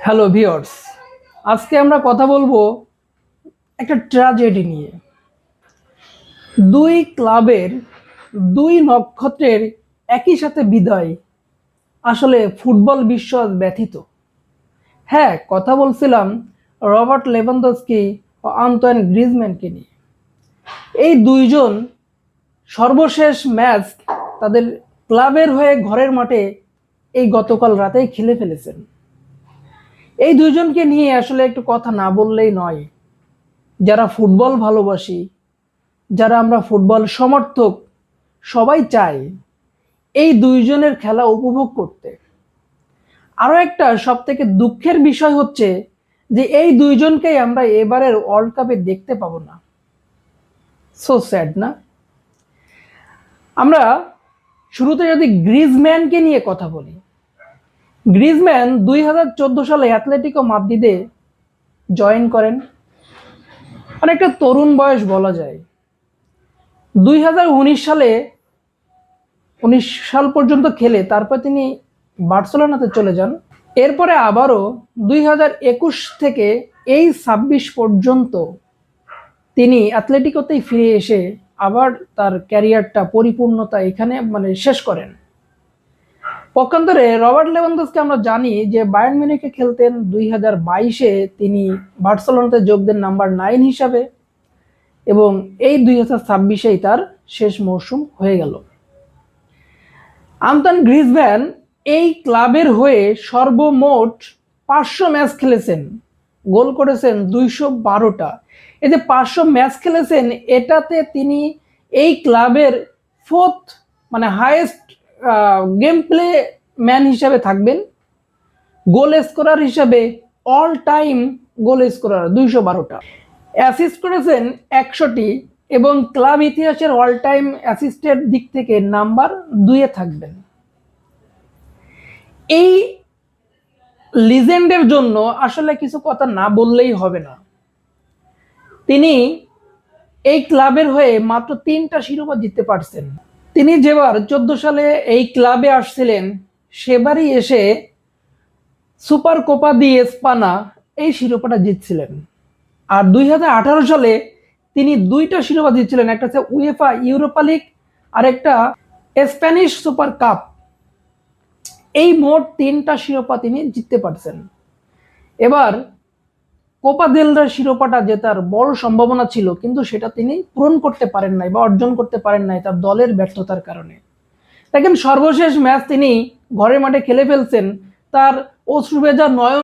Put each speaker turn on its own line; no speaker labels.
Hello viewers, আজকে আমরা কথা বলবো একটা ট্র্যাজেডি নিয়ে। দুই ক্লাবের দুই নক্ষত্রের একই সাথে বিদায়। আসলে ফুটবল বিশ্ব আজ ব্যথিত। হ্যাঁ, কথা বলছিলাম রবার্ট লেভানডস্কি ও আন্তোয়ান গ্রিজম্যানকে নিয়ে। এই দুইজন সর্বশেষ ম্যাচ তাদের ক্লাবের হয়ে ঘরের মাঠে এই গতকাল রাতেই খেলে ফেলেছেন। এই দুইজনকে নিয়ে আসলে একটু কথা না বললেই নয়। যারা ফুটবল ভালোবাসি, যারা আমরা ফুটবল সমর্থক, সবাই চাই এই দুইজনের খেলা উপভোগ করতে। আরও একটা সব থেকে দুঃখের বিষয় হচ্ছে যে এই দুইজনকেই আমরা এবারের ওয়ার্ল্ড কাপে দেখতে পাবো না। সো স্যাড না? আমরা শুরুতে যদি গ্রিজম্যানকে নিয়ে কথা বলি, গ্রিজম্যান 2014 সালে অ্যাথলেটিকো মাদ্রিদে জয়েন করেন। অনেকটা তরুণ বয়স বলা যায়। 2019 সালে 19 সাল পর্যন্ত খেলে তারপর তিনি বার্সেলোনাতে চলে যান। এরপরে আবারও 2021 থেকে এই 26 পর্যন্ত তিনি অ্যাথলেটিকোতেই ফিরে এসে আবার তার ক্যারিয়ারটা পরিপূর্ণতা এখানে শেষ করেন। পক্ষান্তরে রবার্ট লেভানডস্কি আমরা জানি যে বায়ার্ন মিউনিখে খেলতেন। 2022-এ তিনি বার্সেলোনাতে যোগ দেন নাম্বার 9 হিসাবে, এবং এই 2026-এই তার শেষ মৌসুম হয়ে গেল। আন্তোয়ান গ্রিজম্যান এই ক্লাবের হয়ে সর্বমোট 500 ম্যাচ খেলেছেন, গোল করেছেন 212টা। এই যে 500 ম্যাচ খেলেছেন, এটাতে তিনি এই ক্লাবের fourth highest game play man হিসাবে থাকবেন। গোল স্কোরার হিসাবে অল টাইম গোল স্কোরার 212টা। অ্যাসিস্ট করেছেন 100টি, এবং ক্লাব ইতিহাসের অল টাইম অ্যাসিস্টের দিক থেকে নাম্বার 2-এ থাকবেন। এই লিজেন্ডের জন্য আসলে কিছু কথা না বললেই হবে না। তিনি এই ক্লাবের হয়ে মাত্র 3টা শিরোপা জিততে পারছেন। তিনি যেবার 14 সালে এই ক্লাবে আসছিলেন, সেবারই এসে সুপার কোপা দি এসপানা এই শিরোপাটা জিতছিলেন। আর 2018 সালে তিনি 2টা শিরোপা জিতছিলেন, একটা হচ্ছে উয়েফা ইউরোপা লিগ আর একটা স্প্যানিশ সুপার কাপ। এই মোট 3টা শিরোপা তিনি জিততে পারছেন। এবার কোপা দেল রে শিরোপাটা জেতার বড় সম্ভাবনা ছিল, কিন্তু সেটা তিনি পূরণ করতে পারেন নাই বা অর্জন করতে পারেন নাই তার দলের ব্যর্থতার কারণে। দেখেন, সর্বশেষ ম্যাচ তিনি ঘরের মাঠে খেলে ফেলছেন, তার অশ্রুভেজা নয়ন